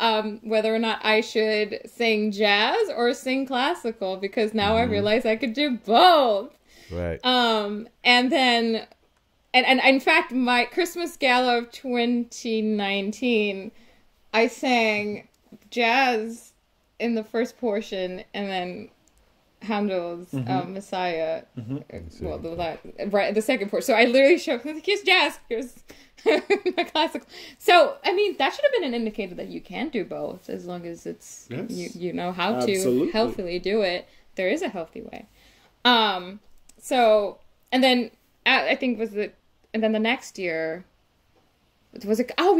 whether or not I should sing jazz or sing classical, because now I realize I could do both. Right. And then, and in fact, my Christmas gala of 2019. I sang jazz in the first portion, and then Handel's Messiah, well, the second portion. So I literally showed, here's jazz, here's my classical. So, I mean, that should have been an indicator that you can do both, as long as it's, you know how to healthily do it. There is a healthy way. So, and then I think and then the next year, we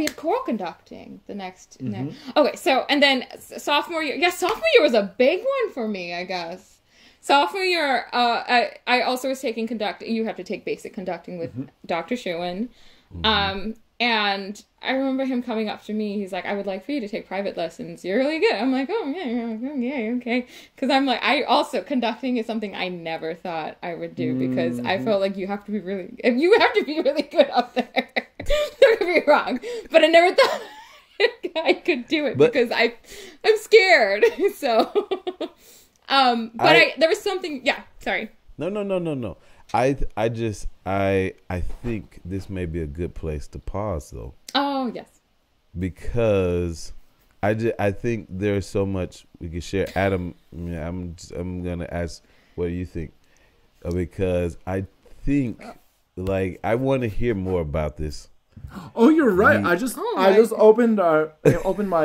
had choral conducting the next. Okay, so, and then sophomore year. Yeah, sophomore year was a big one for me, I guess. Sophomore year, I also was taking conducting. You have to take basic conducting with Dr. Schuin. And I remember him coming up to me. He's like, I would like for you to take private lessons. You're really good. I'm like, oh, yeah, okay. Because I'm like, conducting is something I never thought I would do, because I felt like you have to be really good up there. Don't get me wrong. But I never thought I could do it because I'm scared. So, There was something. Yeah, sorry. No. I think this may be a good place to pause though. Oh yes. Because I think there's so much we can share. Adam, I'm gonna ask what do you think? Because I think like I want to hear more about this. Oh, you're right. I just opened my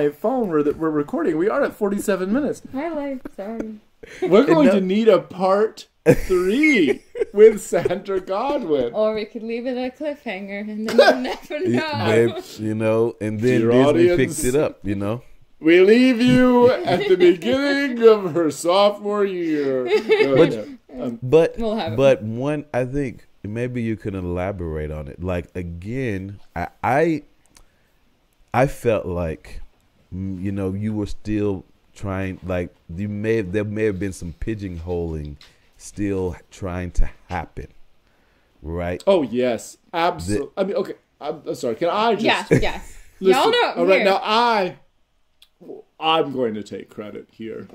phone where we're recording. We are at 47 minutes. My life, sorry. We're going to need a part 3 with Sandre Godwin. Or we could leave it a cliffhanger and then you'll never know. And then Disney picks it up, We leave you at the beginning of her sophomore year. But one, I think maybe you can elaborate on it. Like again, I felt like you were still trying. Like there may have been some pigeonholing still trying to happen, right? Oh yes, absolutely. I mean, okay. I'm sorry. Can I just? Yes. Listen, Y'all know. All right, now I'm going to take credit here.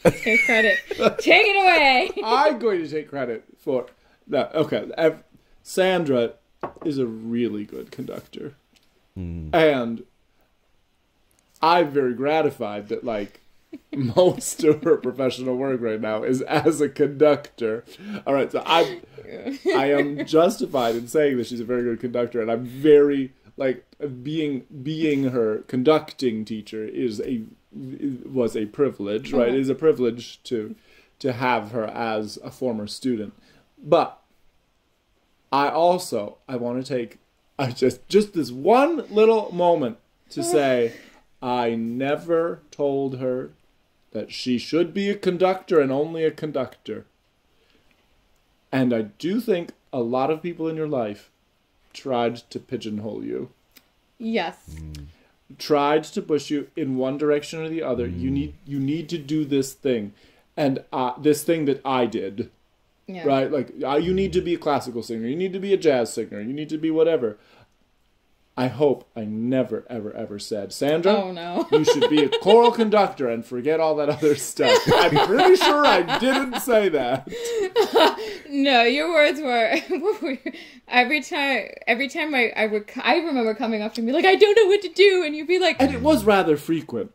Take credit. Take it away. I'm going to take credit for that. Okay, Sandra is a really good conductor, and I'm very gratified that like most of her professional work right now is as a conductor. All right, so I am justified in saying that she's a very good conductor, and I'm very like being her conducting teacher was a privilege, right? It is a privilege to have her as a former student. But I want to take just this one little moment to say I never told her that she should be a conductor and only a conductor. And I do think a lot of people in your life tried to pigeonhole you. Yes. Tried to push you in one direction or the other. You need to do this thing, and this thing that I did, right? Like you need to be a classical singer. You need to be a jazz singer. You need to be whatever. I hope I never, ever, ever said, Sandra, oh, no. You should be a choral conductor and forget all that other stuff. I'm pretty sure I didn't say that. No, your words were every time I remember coming up to me like, I don't know what to do, and you'd be like, and it was rather frequent.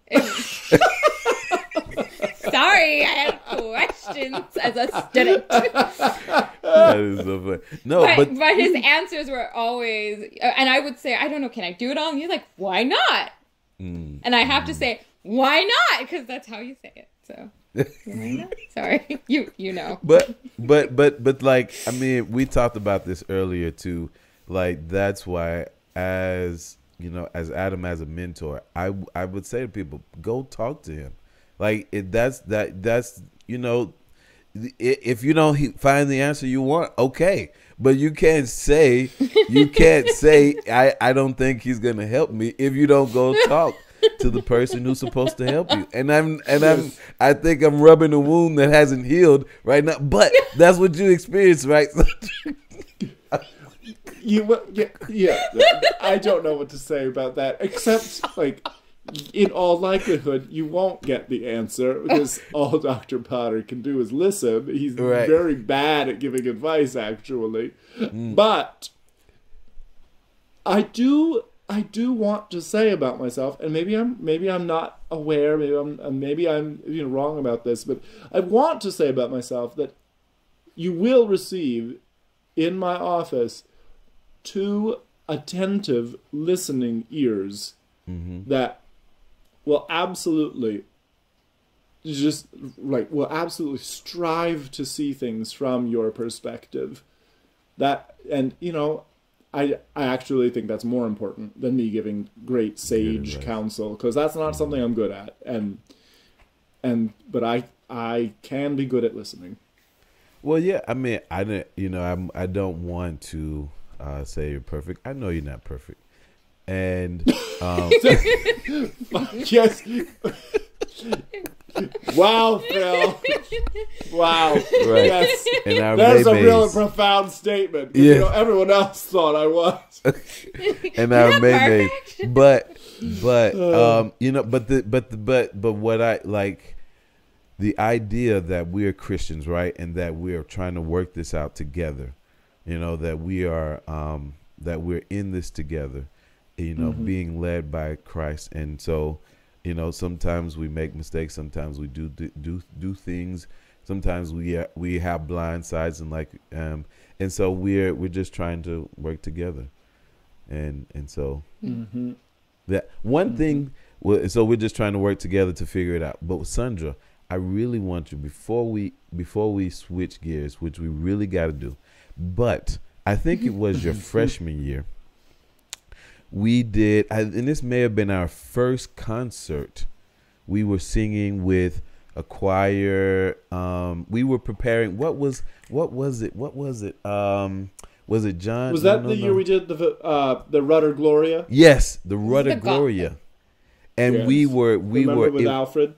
Sorry, I had questions as a student. That is so funny. No, but his answers were always, and I would say, I don't know, can I do it all? And he's like, why not? And I have to say, why not? Because that's how you say it. So, why not? Sorry, you know. But like, I mean, we talked about this earlier too. Like, that's why, as Adam as a mentor, I would say to people, go talk to him. Like that's if you don't find the answer you want, okay, but you can't say I don't think he's gonna help me if you don't go talk to the person who's supposed to help you. And I think I'm rubbing a wound that hasn't healed right now, but that's what you experienced, right? Yeah. I don't know what to say about that, except like, in all likelihood, you won't get the answer because all Dr. Potter can do is listen. He's very bad at giving advice, actually. But I do want to say about myself, and maybe I'm not aware, maybe I'm wrong about this, but I want to say about myself that you will receive in my office 2 attentive listening ears that will absolutely strive to see things from your perspective. That, and I actually think that's more important than me giving great sage counsel, because that's not something I'm good at, but I can be good at listening. Well, yeah, I mean, I don't want to say you're perfect. I know you're not perfect. And yes. Wow, Phil. Wow. Right. Yes. And that's a really profound statement. Yeah. Everyone else thought I was. And our mayonnaise. But what I like, the idea that we're Christians, right, and that we're trying to work this out together, that we're in this together, being led by Christ. And so, sometimes we make mistakes, sometimes we do things, sometimes we have blind sides, and so we're just trying to work together, and so that one thing. So we're just trying to work together to figure it out. But with Sandra, I really want you, before we switch gears, which we really got to do, but I think it was your freshman year, we did, and this may have been our first concert. We were singing with a choir. We were preparing. What was it? Was it John? Was that the year we did the Rudder Gloria? Yes, the Rudder Gloria. And yes. we were with Alfred.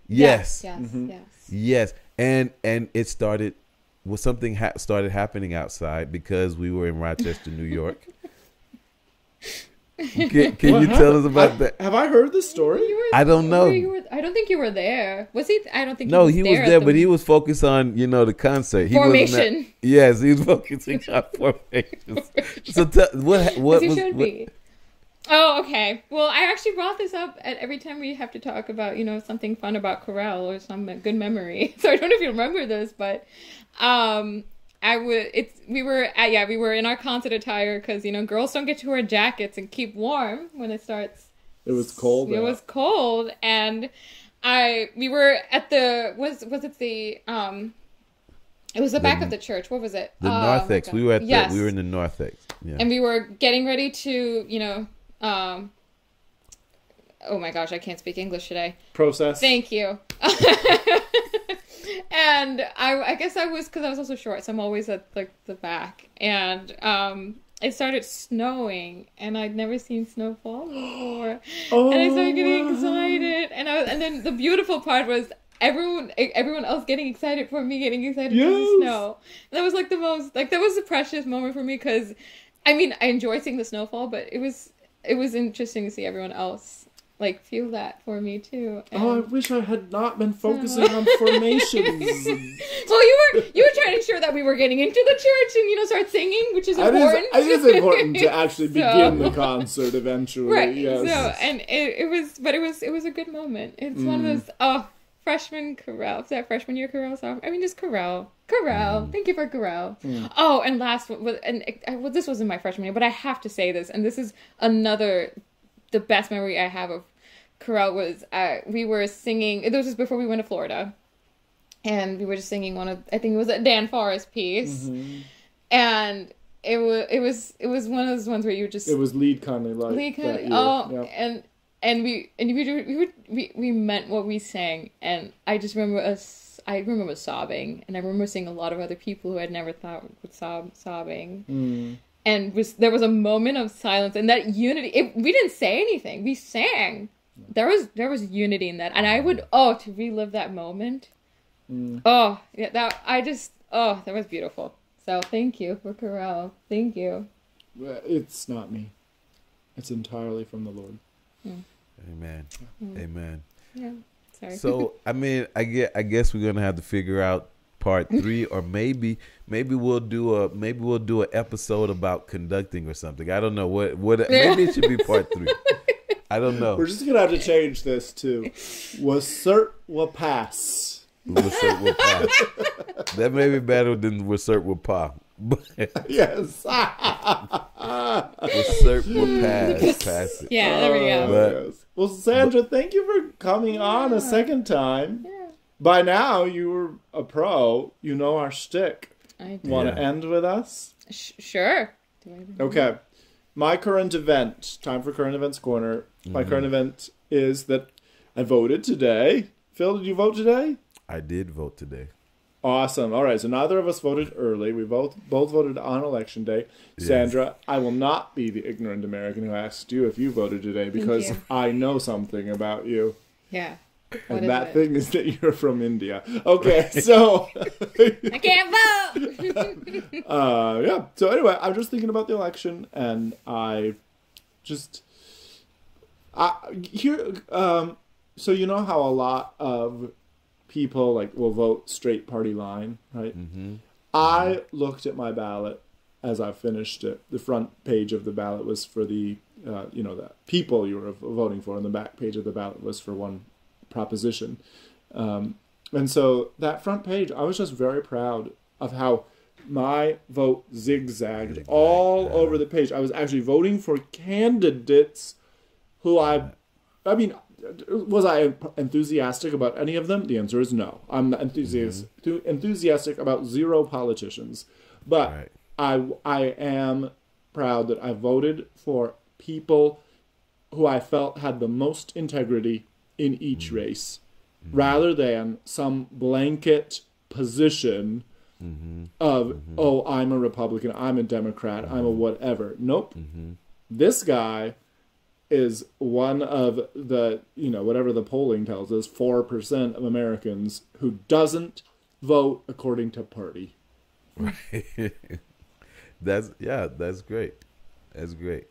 Yes. Yes. And it started. Well, something started happening outside because we were in Rochester, New York. Can you tell us about that? Have I heard this story? I don't know. I don't think you were there. Was he? I don't think. No, he was there, but he was focused on the concert. Formation. Yes, he was focusing on formations. So what was? Be. Oh, okay. Well, I actually brought this up at every time we have to talk about something fun about chorale or some good memory. So I don't know if you remember this, but we were in our concert attire because girls don't get to wear jackets and keep warm when it starts. It was cold. It was cold, and we were at the it was the back of the church. What was it? The narthex. We were we were in the narthex. Yeah. And we were getting ready to oh my gosh, I can't speak English today. Process. Thank you. And I guess I was, because I was also short, so I'm always at the back. And it started snowing, and I'd never seen snow fall before. Oh, and I started getting excited, and then the beautiful part was everyone else getting excited for me getting excited for the snow. And that was the most that was a precious moment for me, because I enjoy seeing the snowfall, but it was interesting to see everyone else feel that for me too. And I wish I had not been focusing on formations. Well, you were trying to ensure that we were getting into the church and start singing, which is important. It is important to actually begin the concert eventually. Right. Yes. So, and it was a good moment. It's one of those freshman chorale. Is that freshman year chorale song? Just chorale. Thank you for chorale. Oh, and last one, this wasn't my freshman year, but I have to say this, and this is the best memory I have of chorale was we were singing. It was just before we went to Florida, and we were just singing I think it was a Dan Forrest piece, and it was one of those ones where you just it was lead kindly and we meant what we sang, and I just remember sobbing, and I remember seeing a lot of other people who I'd never thought would sobbing. And there was a moment of silence, and that unity. We didn't say anything. We sang. There was unity in that, and I would to relive that moment. That was beautiful. So thank you for chorale. Thank you. It's not me. It's entirely from the Lord. Amen. Amen. Yeah. Sorry. So I guess we're gonna have to figure out part 3, or maybe we'll do an episode about conducting or something. I don't know what maybe it should be part 3. I don't know. We're just gonna have to change this to WSRTwPA. That may be better than WSRTwPA. Yes. WSRTwPA. Pass it. Yeah, there we go. Yes. Well, Sandra, thank you for coming on a second time. Yeah. By now, you were a pro. You know our shtick. I do. Want to end with us? Sure. Okay. My current event. Time for Current Events Corner. My current event is that I voted today. Phil, did you vote today? I did vote today. Awesome. All right. So neither of us voted early. We both voted on Election Day. Yes. Sandra, I will not be the ignorant American who asked you if you voted today, because I know something about you. Yeah. And that thing is that you're from India. Okay, so I can't vote. Yeah. So anyway, I'm just thinking about the election, and so you know how a lot of people like will vote straight party line, right? Mm-hmm. I looked at my ballot as I finished it. The front page of the ballot was for the the people you were voting for, and the back page of the ballot was for one proposition. And so that front page, I was just very proud of how my vote zigzagged all over the page. I was actually voting for candidates who I mean, was I enthusiastic about any of them? The answer is no. I'm not enthusiastic about zero politicians. But I am proud that I voted for people who I felt had the most integrity in each race, rather than some blanket position of, oh, I'm a Republican, I'm a Democrat, I'm a whatever. Nope. This guy is one of the, whatever the polling tells us, 4% of Americans who doesn't vote according to party. Right. That's great. That's great.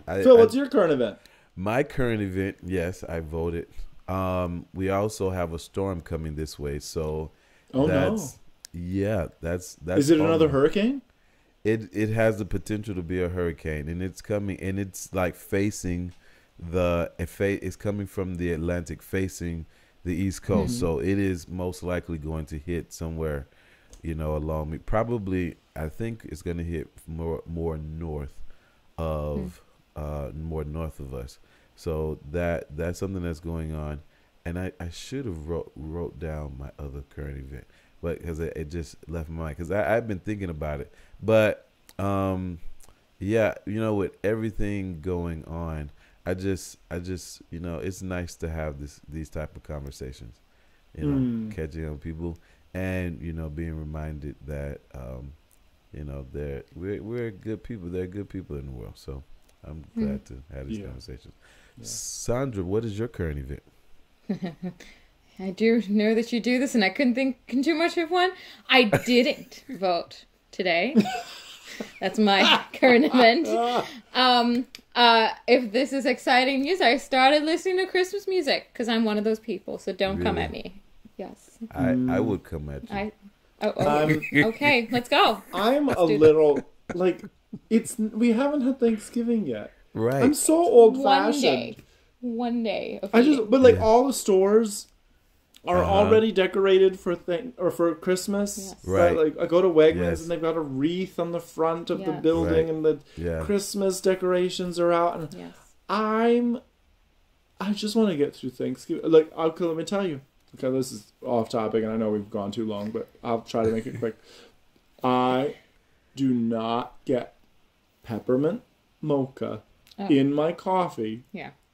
Phil, what's your current event? My current event, yes, I voted. We also have a storm coming this way, so that's Is it another hurricane? It has the potential to be a hurricane, and it's coming, and it's like facing it's coming from the Atlantic, facing the East Coast. So it is most likely going to hit somewhere, along me. Probably, I think it's going to hit more north of us. So that's something that's going on, and I should have wrote down my other current event, but because it just left my mind, because I've been thinking about it. But with everything going on, I just it's nice to have these type of conversations, catching up people, and being reminded that we're good people. There are good people in the world, so I'm glad to have these conversations. Yeah. Sandra, what is your current event? I do know that you do this, and I couldn't think too much of one. I didn't vote today. That's my current event. If this is exciting news, I started listening to Christmas music because I'm one of those people. So don't come at me. Yes, I would come at you. Okay, let's go. I'm a little like we haven't had Thanksgiving yet. Right. I'm so old-fashioned. One day. All the stores are already decorated for Christmas. Yes. Right. Like I go to Wegmans and they've got a wreath on the front of the building, and the Christmas decorations are out. And I just want to get through Thanksgiving. Like, let me tell you. Okay, this is off topic, and I know we've gone too long, but I'll try to make it quick. I do not get peppermint mocha in my coffee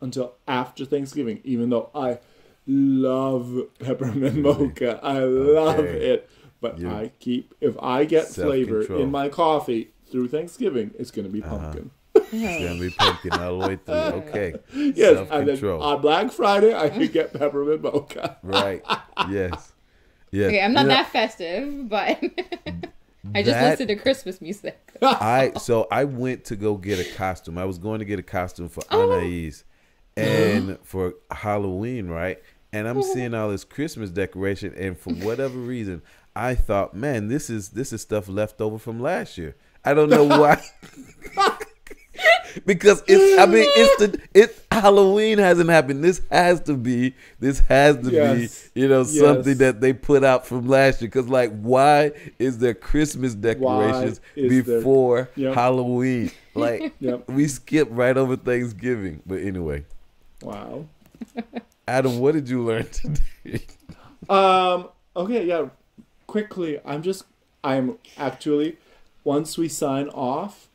until after Thanksgiving, even though I love peppermint mocha. I love it. But if I get flavor in my coffee through Thanksgiving, it's going to be pumpkin. It's going to be pumpkin all the way through. Okay. Yes, and then on Black Friday, I can get peppermint mocha. Right. Yes. Okay, I'm not that festive, but I just listened to Christmas music. So I went to go get a costume. I was going to get a costume for Anais and for Halloween, right? And I'm seeing all this Christmas decoration, and for whatever reason, I thought, man, this is stuff left over from last year. I don't know why. Because it's Halloween hasn't happened. This has to be something that they put out from last year. Because why is there Christmas decorations before Halloween? We skip right over Thanksgiving. But anyway, wow. Adam, what did you learn today? Okay, yeah. Quickly, I'm actually, once we sign off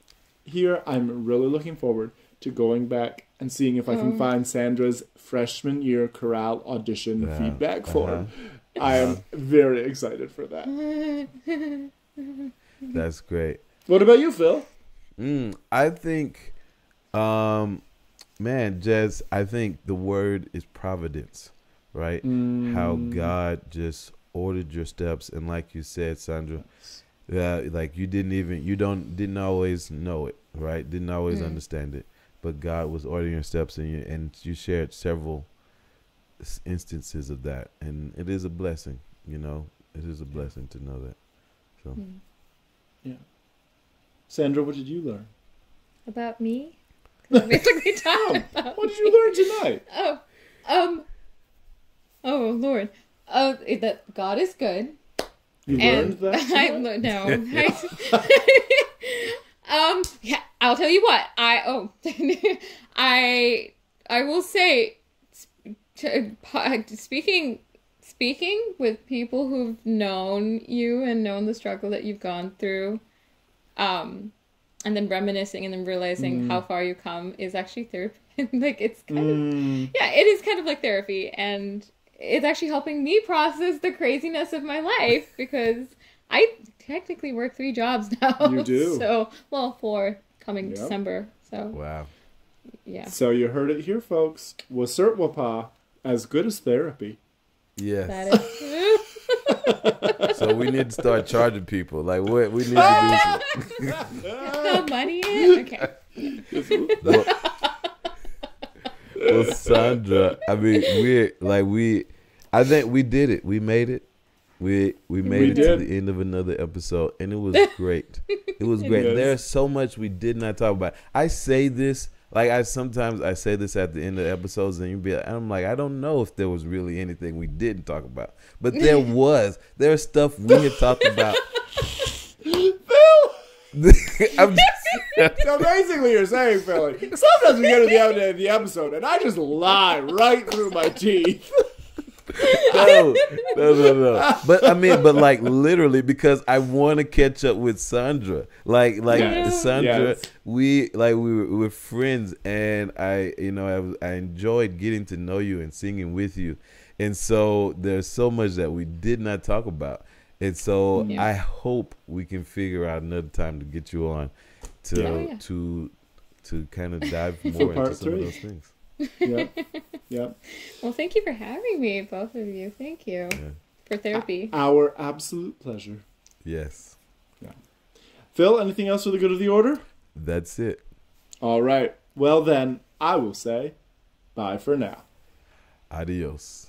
here, I'm really looking forward to going back and seeing if I can find Sandra's freshman year chorale audition feedback form. I am very excited for that. That's great. What about you, Phil? I think, Jez, I think the word is providence, right? How God just ordered your steps, and like you said, Sandra, like you didn't always know it, right? Didn't always understand it, but God was ordering your steps, and you shared several instances of that, and it is a blessing. You know, it is a blessing to know that. So, yeah. Sandra, what did you learn? About me? 'Cause I basically talked about What did you learn tonight? Oh Lord, that God is good. You learned that? Yeah, I'll tell you what. I will say, speaking with people who've known you and known the struggle that you've gone through, and then reminiscing and then realizing how far you come is actually therapy. Like, it's kind of, yeah, it is kind of like therapy, and it's actually helping me process the craziness of my life, because I technically work 3 jobs now. You do. So, well, 4 coming December. So wow. Yeah. So you heard it here, folks. WSRTwPA, as good as therapy. Yes. That is. So we need to start charging people. Like, what we need to do? The money in? Okay. Well, Sandra, I mean, I think we did it. We made it. We made it to the end of another episode, and it was great. It was great. Yes. There's so much we did not talk about. I say this, like, sometimes I say this at the end of episodes, and I'm like, I don't know if there was really anything we didn't talk about, but there was. There's stuff we had talked about. So basically, you're saying, Philly, sometimes we get to the end of the episode, and I just lie right through my teeth. No. But I mean, like, literally, because I want to catch up with Sandra. Like Sandra, we're friends, and I enjoyed getting to know you and singing with you, and so there's so much that we did not talk about, and so I hope we can figure out another time to get you on to kind of dive more into some of those things. Yeah. Well, thank you for having me, both of you. Thank you for therapy. Our absolute pleasure. Yes. Yeah. Phil, anything else for the good of the order? That's it. All right. Well, then, I will say bye for now. Adios.